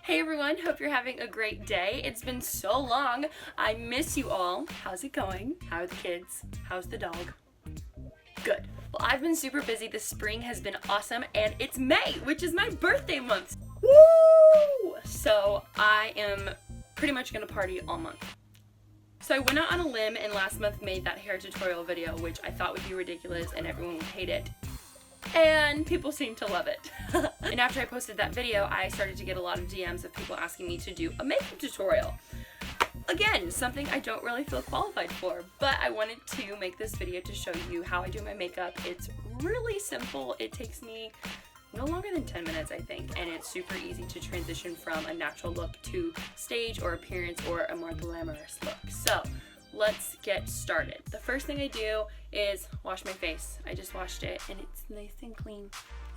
Hey everyone, hope you're having a great day. It's been so long. I miss you all. How's it going? How are the kids? How's the dog? Good. Well, I've been super busy. The spring has been awesome, and it's May, which is my birthday month. Woo! So I am pretty much gonna party all month. So I went out on a limb and last month made that hair tutorial video, which I thought would be ridiculous and everyone would hate it. And people seem to love it. And after I posted that video, I started to get a lot of DMs of people asking me to do a makeup tutorial. Again, something I don't really feel qualified for, but I wanted to make this video to show you how I do my makeup. It's really simple. It takes me no longer than 10 minutes, I think, and it's super easy to transition from a natural look to stage or appearance or a more glamorous look. So let's get started. The first thing I do is wash my face. I just washed it and it's nice and clean,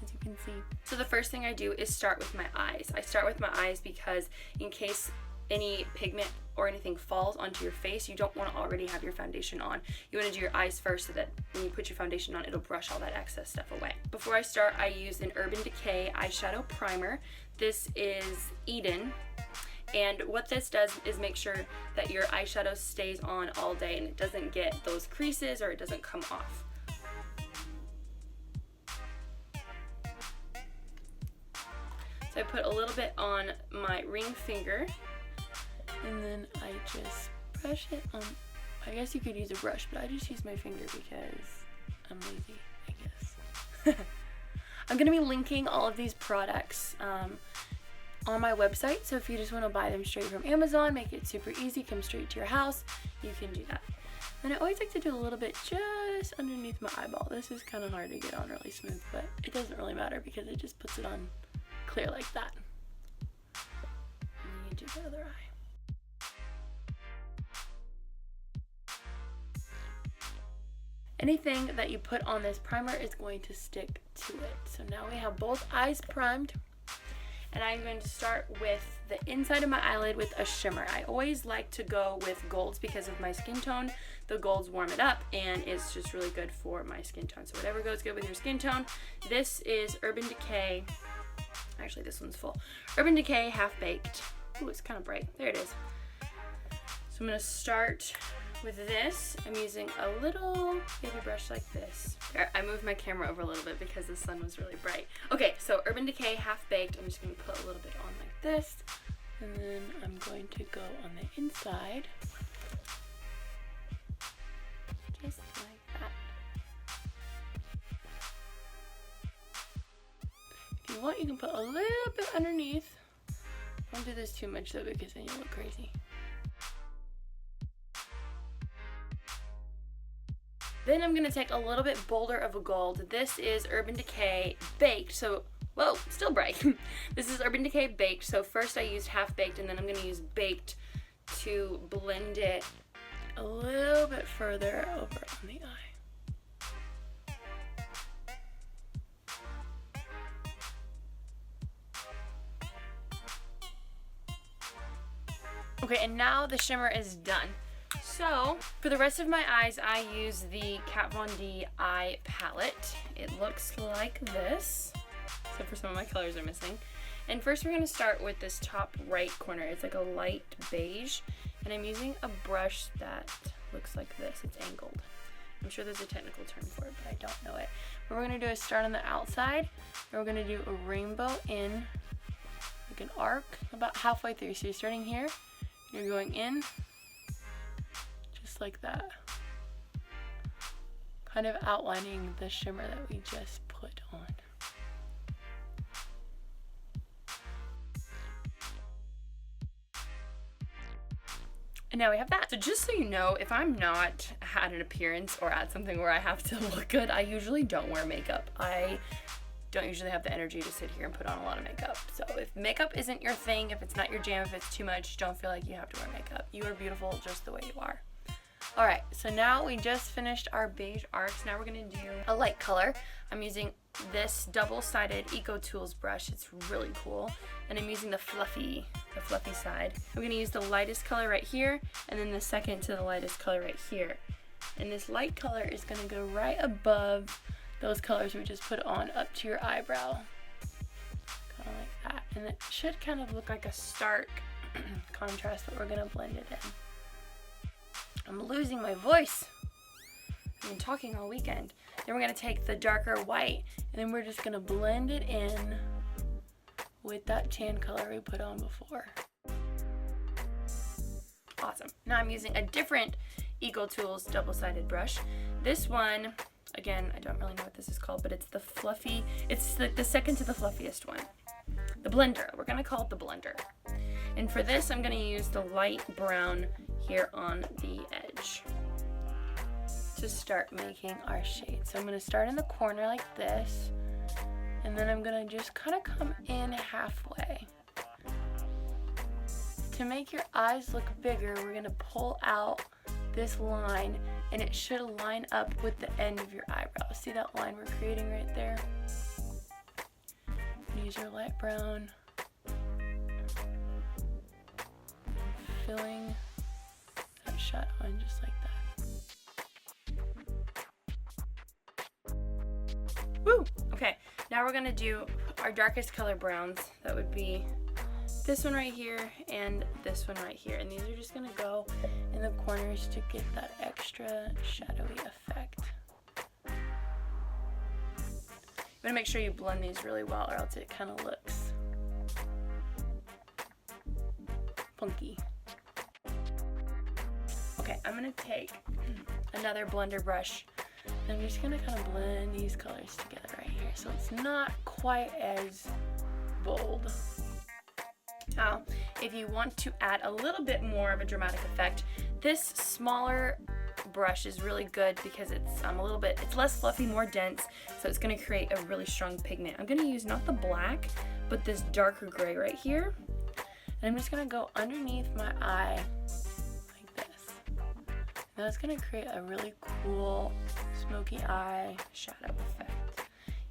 as you can see. So the first thing I do is start with my eyes. I start with my eyes because in case any pigment or anything falls onto your face, you don't want to already have your foundation on. You want to do your eyes first so that when you put your foundation on, it'll brush all that excess stuff away. Before I start, I use an Urban Decay eyeshadow primer. This is Eden. And what this does is make sure that your eyeshadow stays on all day and it doesn't get those creases or it doesn't come off. So I put a little bit on my ring finger and then I just brush it on. I guess you could use a brush, but I just use my finger because I'm lazy, I guess. I'm going to be linking all of these products on my website, so if you just want to buy them straight from Amazon, make it super easy, come straight to your house, you can do that. And I always like to do a little bit just underneath my eyeball. This is kind of hard to get on really smooth, but it doesn't really matter because it just puts it on clear like that. And then you do the other eye. Anything that you put on this primer is going to stick to it. So now we have both eyes primed. And I'm going to start with the inside of my eyelid with a shimmer. I always like to go with golds because of my skin tone. The golds warm it up and it's just really good for my skin tone. So whatever goes good with your skin tone. This is Urban Decay. Actually, this one's full. Urban Decay Half Baked. Ooh, it's kind of bright. There it is. So I'm going to start with this. I'm using a little baby brush like this. I moved my camera over a little bit because the sun was really bright. Okay, so Urban Decay Half Baked. I'm just going to put a little bit on like this. And then I'm going to go on the inside. Just like that. If you want, you can put a little bit underneath. Don't do this too much though because then you'll look crazy. Then I'm going to take a little bit bolder of a gold. This is Urban Decay Baked. So, whoa, still bright. This is Urban Decay Baked. So first I used Half Baked and then I'm going to use Baked to blend it a little bit further over on the eye. Okay, and now the shimmer is done. So, for the rest of my eyes, I use the Kat Von D Eye Palette. It looks like this, except for some of my colors are missing. And first we're going to start with this top right corner. It's like a light beige, and I'm using a brush that looks like this. It's angled. I'm sure there's a technical term for it, but I don't know it. What we're going to do is start on the outside, and we're going to do a rainbow in, like an arc, about halfway through. So you're starting here, you're going in, like that, kind of outlining the shimmer that we just put on. And now we have that. So just so you know, if I'm not at an appearance or at something where I have to look good, I usually don't wear makeup. I don't usually have the energy to sit here and put on a lot of makeup. So if makeup isn't your thing, if it's not your jam, if it's too much, don't feel like you have to wear makeup. You are beautiful just the way you are. Alright, so now we just finished our beige arcs. Now we're going to do a light color. I'm using this double-sided Eco Tools brush. It's really cool. And I'm using the fluffy side. I'm going to use the lightest color right here, and then the second to the lightest color right here. And this light color is going to go right above those colors we just put on up to your eyebrow. Kind of like that. And it should kind of look like a stark contrast, but we're going to blend it in. I'm losing my voice. I've been talking all weekend. Then we're going to take the darker white, and then we're just going to blend it in with that tan color we put on before. Awesome. Now I'm using a different Eagle Tools double-sided brush. This one, again, I don't really know what this is called, but it's the fluffy, it's the second to the fluffiest one. The blender. We're going to call it the blender. And for this, I'm going to use the light brown here on the edge to start making our shade. So I'm going to start in the corner like this, and then I'm going to just kind of come in halfway. To make your eyes look bigger, we're going to pull out this line, and it should line up with the end of your eyebrow. See that line we're creating right there? Use your light brown, filling that shot on just like that. Woo! Okay, now we're gonna do our darkest color browns. That would be this one right here and this one right here. And these are just gonna go in the corners to get that extra shadowy effect. You wanna make sure you blend these really well, or else it kind of looks funky. Okay, I'm gonna take another blender brush, and I'm just gonna kind of blend these colors together right here, so it's not quite as bold. Now, if you want to add a little bit more of a dramatic effect, this smaller brush is really good because it's it's less fluffy, more dense, so it's going to create a really strong pigment. I'm going to use not the black, but this darker gray right here, and I'm just going to go underneath my eye like this. Now it's going to create a really cool smoky eye shadow effect.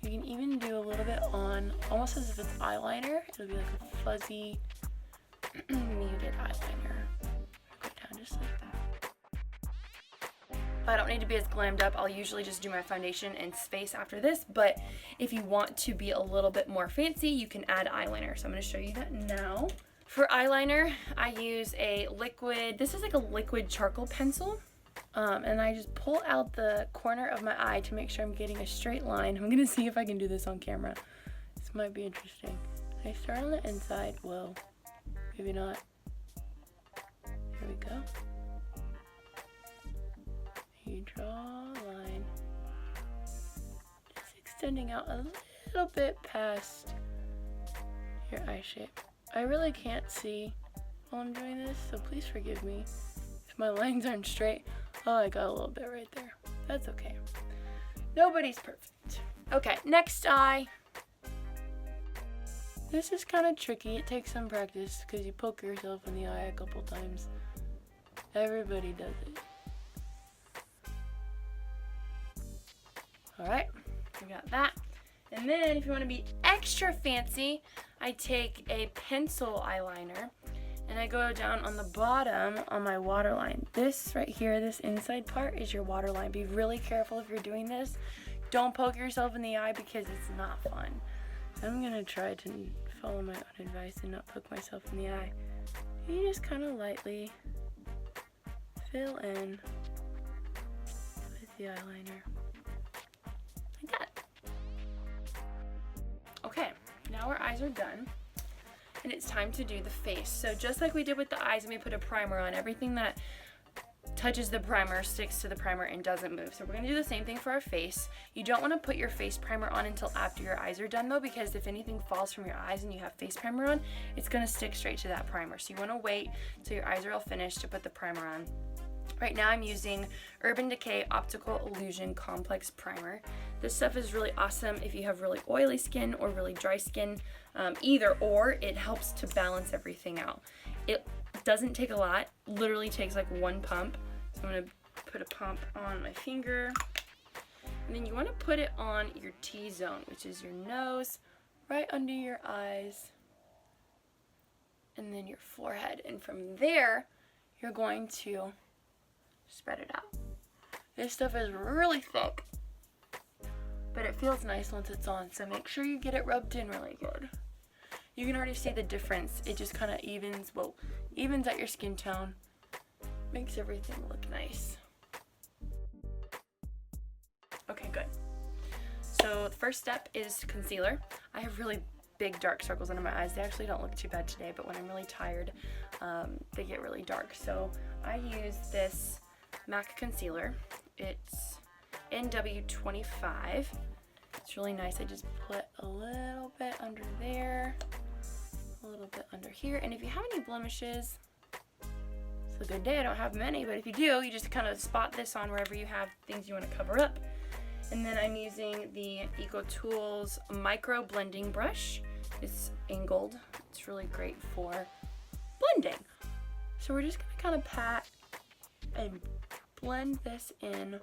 You can even do a little bit on, almost as if it's eyeliner. It'll be like a fuzzy, muted eyeliner. Go down just like that. I don't need to be as glammed up. I'll usually just do my foundation and space after this, but if you want to be a little bit more fancy, you can add eyeliner. So I'm going to show you that now. For eyeliner, I use a liquid, this is like a liquid charcoal pencil. And I just pull out the corner of my eye to make sure I'm getting a straight line. I'm gonna see if I can do this on camera. This might be interesting. I start on the inside. Whoa, maybe not. Here we go. You draw a line, just extending out a little bit past your eye shape. I really can't see while I'm doing this, so please forgive me if my lines aren't straight. Oh, I got a little bit right there. That's okay. Nobody's perfect. Okay, next eye. This is kind of tricky. It takes some practice because you poke yourself in the eye a couple times. Everybody does it. Alright, we got that. And then if you want to be extra fancy, I take a pencil eyeliner and I go down on the bottom on my waterline. This right here, this inside part is your waterline. Be really careful if you're doing this. Don't poke yourself in the eye because it's not fun. So I'm going to try to follow my own advice and not poke myself in the eye. You just kind of lightly fill in with the eyeliner. Like that. Okay, now our eyes are done. And it's time to do the face. So just like we did with the eyes and we put a primer on, everything that touches the primer sticks to the primer and doesn't move. So we're gonna do the same thing for our face. You don't wanna put your face primer on until after your eyes are done though, because if anything falls from your eyes and you have face primer on, it's gonna stick straight to that primer. So you wanna wait till your eyes are all finished to put the primer on. Right now I'm using Urban Decay Optical Illusion Complex Primer. This stuff is really awesome if you have really oily skin or really dry skin. Either or, it helps to balance everything out. It doesn't take a lot, literally takes like one pump. So I'm gonna put a pump on my finger. And then you wanna put it on your T-zone, which is your nose, right under your eyes, and then your forehead. And from there, you're going to spread it out. This stuff is really thick. but it feels nice once it's on, so make sure you get it rubbed in really good. You can already see the difference. It just kind of evens out your skin tone, makes everything look nice. Okay, good. So the first step is concealer. I have really big dark circles under my eyes. They actually don't look too bad today, but when I'm really tired, they get really dark. So I use this MAC concealer. It's NW25. It's really nice. I just put a little bit under there, a little bit under here. And if you have any blemishes, it's a good day. I don't have many, but if you do, you just kind of spot this on wherever you have things you want to cover up. And then I'm using the EcoTools Micro Blending Brush. It's angled. It's really great for blending. So we're just gonna kind of pat and blend this in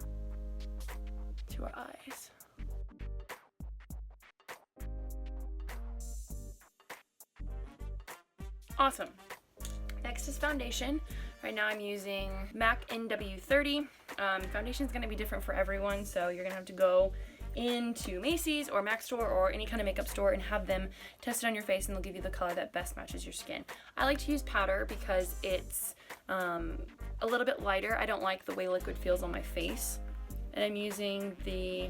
to our eyes. Awesome. Next is foundation. Right now I'm using MAC NW30. Foundation is going to be different for everyone, so you're going to have to go into Macy's or MAC store or any kind of makeup store and have them test it on your face, and they'll give you the color that best matches your skin. I like to use powder because it's a little bit lighter. I don't like the way liquid feels on my face. And I'm using the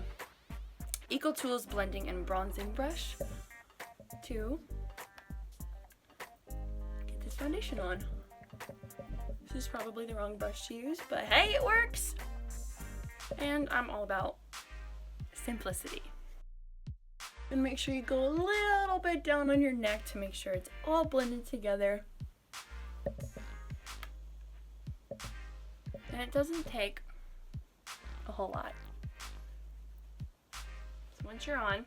EcoTools Blending and Bronzing Brush to get this foundation on. This is probably the wrong brush to use, but hey, it works! And I'm all about simplicity. And make sure you go a little bit down on your neck to make sure it's all blended together. And it doesn't take a whole lot. So once you're on,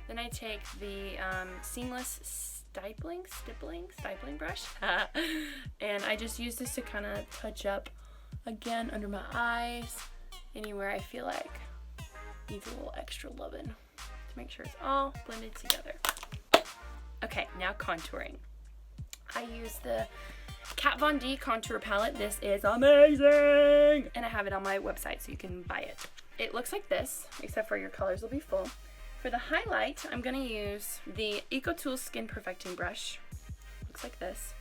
then I take the seamless stippling brush and I just use this to kind of touch up again under my eyes, anywhere I feel like needs a little extra loving to make sure it's all blended together. Okay, now contouring. I use the Kat Von D contour palette. This is amazing, and I have it on my website so you can buy it. It looks like this, except for your colors will be full. For the highlight, I'm going to use the EcoTools Skin Perfecting Brush. Looks like this.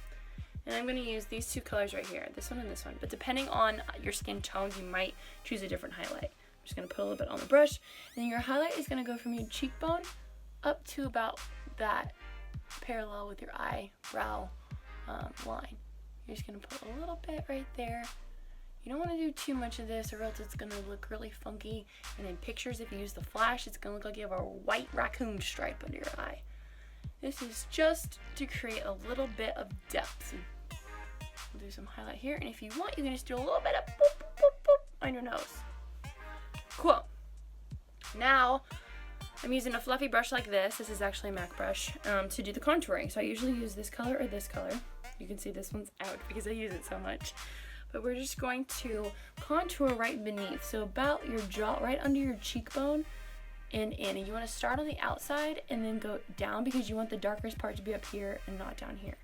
And I'm going to use these two colors right here, this one and this one. But depending on your skin tone, you might choose a different highlight. I'm just going to put a little bit on the brush. And then your highlight is going to go from your cheekbone up to about that parallel with your eyebrow line. You're just going to put a little bit right there. You don't want to do too much of this or else it's going to look really funky. And in pictures, if you use the flash, it's going to look like you have a white raccoon stripe under your eye. This is just to create a little bit of depth. We'll do some highlight here. And if you want, you can just do a little bit of boop, boop, boop, boop on your nose. Cool. Now, I'm using a fluffy brush like this. This is actually a MAC brush to do the contouring. So I usually use this color or this color. You can see this one's out because I use it so much. But we're just going to contour right beneath, so about your jaw, right under your cheekbone and in. And you want to start on the outside and then go down because you want the darkest part to be up here and not down here.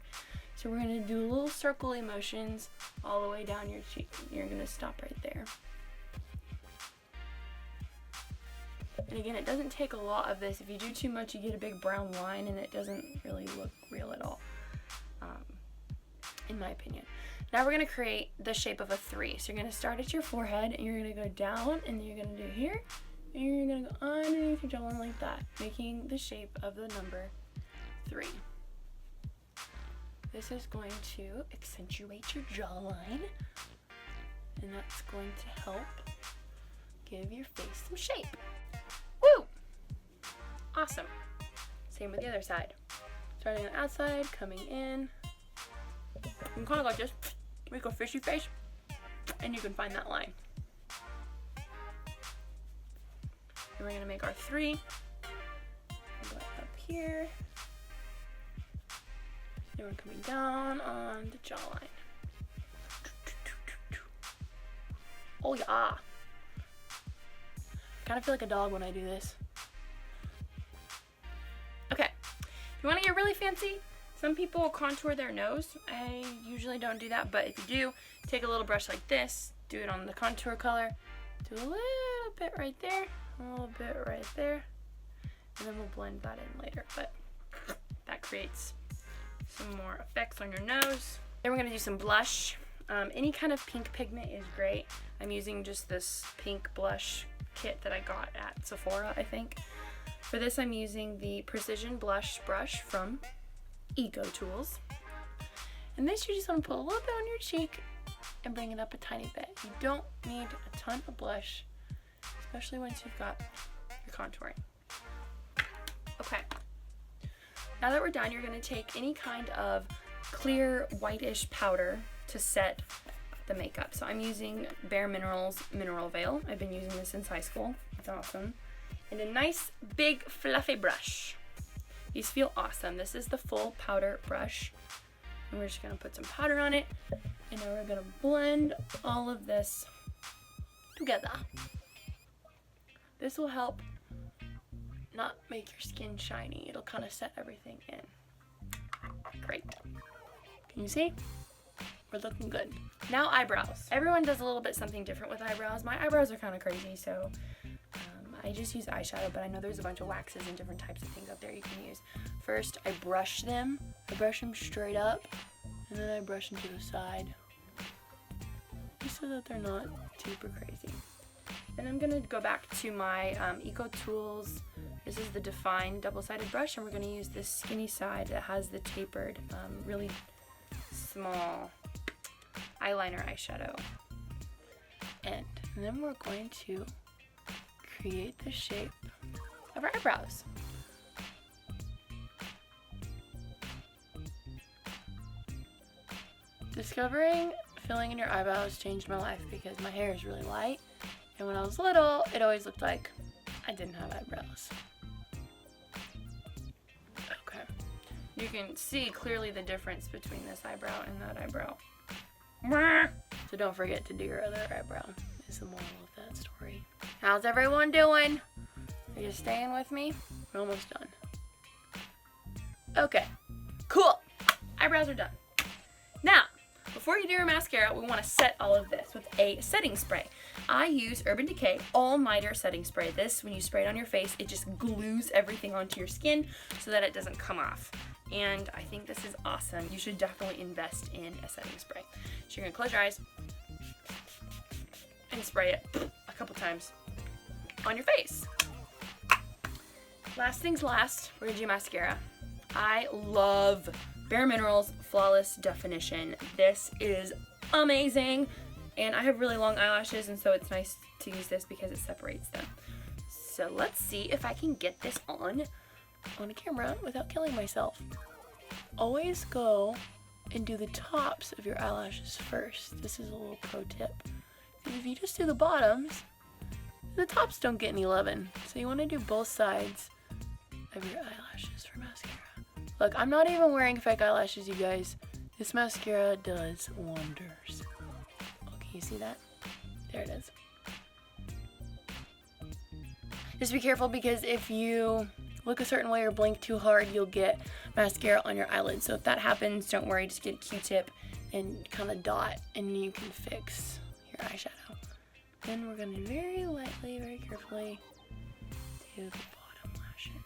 So we're going to do little circle motions all the way down your cheek. You're going to stop right there. And again, it doesn't take a lot of this. If you do too much, you get a big brown line and it doesn't really look real at all, in my opinion. Now we're going to create the shape of a 3. So you're going to start at your forehead and you're going to go down and then you're going to do here and you're going to go underneath your jawline like that, making the shape of the number 3. This is going to accentuate your jawline and that's going to help give your face some shape. Woo! Awesome. Same with the other side. Starting on the outside, coming in. You can kind of like this. Make a fishy face, and you can find that line. And we're going to make our 3. Go up here. And we're coming down on the jawline. Oh yeah. I kind of feel like a dog when I do this. Okay. If you want to get really fancy, some people contour their nose. I usually don't do that, but if you do, take a little brush like this, do it on the contour color, do a little bit right there, a a little bit right there, and then we'll blend that in later, but that creates some more effects on your nose. Then we're gonna do some blush. Any kind of pink pigment is great. I'm using just this pink blush kit that I got at Sephora, I think. For this, I'm using the Precision Blush Brush from Ego Tools. And this, you just want to put a little bit on your cheek and bring it up a tiny bit. You don't need a ton of blush, especially once you've got your contouring. Okay. Now that we're done, you're going to take any kind of clear whitish powder to set the makeup. So I'm using Bare Minerals Mineral Veil. I've been using this since high school. It's awesome. And a nice big fluffy brush. These feel awesome. This is the full powder brush. And we're just gonna put some powder on it. And now we're gonna blend all of this together. This will help not make your skin shiny. It'll kind of set everything in. Great. Can you see? We're looking good. Now eyebrows. Everyone does a little bit something different with eyebrows. My eyebrows are kind of crazy, so I just use eyeshadow, but I know there's a bunch of waxes and different types of things out there you can use. First, I brush them. I brush them straight up, and then I brush them to the side, just so that they're not super crazy. Then I'm gonna go back to my Ego Tools. This is the Define double-sided brush, and we're gonna use this skinny side that has the tapered, really small eyeliner eyeshadow end. And then we're going to create the shape of our eyebrows. Discovering filling in your eyebrows changed my life because my hair is really light, and when I was little, it always looked like I didn't have eyebrows. Okay. You can see clearly the difference between this eyebrow and that eyebrow. So don't forget to do your other eyebrow, is the moral of that story. How's everyone doing? Are you staying with me? We're almost done. Okay, cool. Eyebrows are done. Now, before you do your mascara, we want to set all of this with a setting spray. I use Urban Decay All-Nighter Setting Spray. This, when you spray it on your face, it just glues everything onto your skin so that it doesn't come off. And I think this is awesome. You should definitely invest in a setting spray. So you're gonna close your eyes and spray it a couple times on your face. Last things last, we're gonna do mascara. I love Bare Minerals Flawless Definition. This is amazing, and I have really long eyelashes, and so it's nice to use this because it separates them. So let's see if I can get this on a camera without killing myself. Always go and do the tops of your eyelashes first. This is a little pro tip. If you just do the bottoms, the tops don't get any loving. So you want to do both sides of your eyelashes for mascara. Look, I'm not even wearing fake eyelashes, you guys. This mascara does wonders. Oh, can you see that? There it is. Just be careful, because if you look a certain way or blink too hard, you'll get mascara on your eyelids. So if that happens, don't worry, just get a Q-tip and kind of dot, and you can fix your eyeshadow. Then we're going to very lightly, very carefully do the bottom lashes.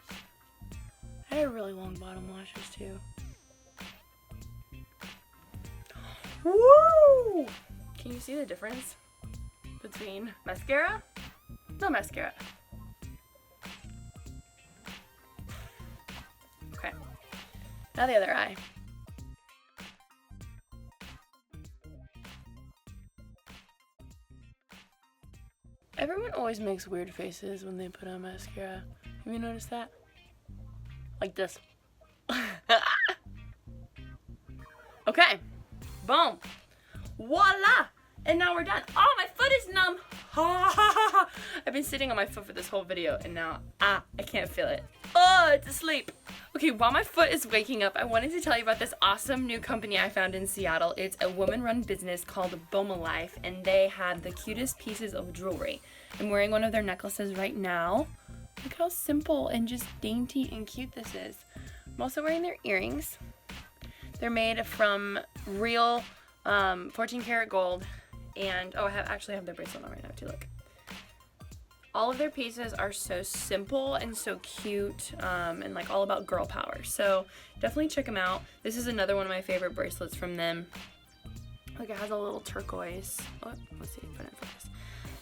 I have really long bottom lashes too. Woo! Can you see the difference between mascara? No mascara. Okay. Now the other eye. Everyone always makes weird faces when they put on mascara. Have you noticed that? Like this. Okay. Boom. Voila! And now we're done. Oh, my foot is numb. I've been sitting on my foot for this whole video, and now I can't feel it. Oh, it's asleep. Okay, while my foot is waking up, I wanted to tell you about this awesome new company I found in Seattle. It's a woman-run business called BomaLife, and they have the cutest pieces of jewelry. I'm wearing one of their necklaces right now. Look how simple and just dainty and cute this is. I'm also wearing their earrings. They're made from real 14 karat gold, and oh, I actually have their bracelet on right now too, look. All of their pieces are so simple and so cute, and like all about girl power. So definitely check them out. This is another one of my favorite bracelets from them. Like it has a little turquoise. Oh, let's see, put it in focus.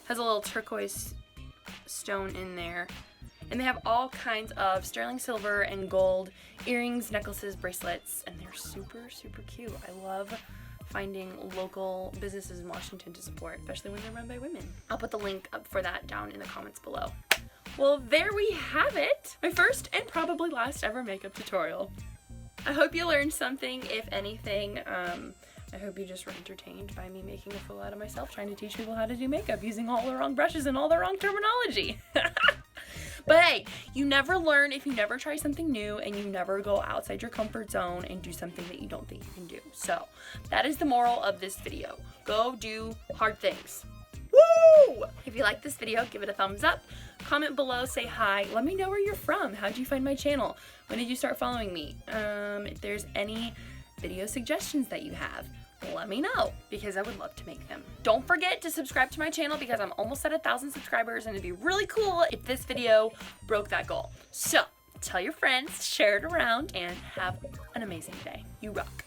Has a little turquoise stone in there. And they have all kinds of sterling silver and gold earrings, necklaces, bracelets, and they're super, super cute. I love finding local businesses in Washington to support, especially when they're run by women. I'll put the link up for that down in the comments below. Well, there we have it. My first and probably last ever makeup tutorial. I hope you learned something, if anything. I hope you just were entertained by me making a fool out of myself, trying to teach people how to do makeup using all the wrong brushes and all the wrong terminology. But hey, you never learn if you never try something new, and you never go outside your comfort zone and do something that you don't think you can do. So that is the moral of this video. Go do hard things. Woo! If you like this video, give it a thumbs up. Comment below, say hi. Let me know where you're from. How'd you find my channel? When did you start following me? If there's any video suggestions that you have, let me know, because I would love to make them. Don't forget to subscribe to my channel, because I'm almost at 1,000 subscribers, and it'd be really cool if this video broke that goal. So tell your friends, share it around, and have an amazing day. You rock.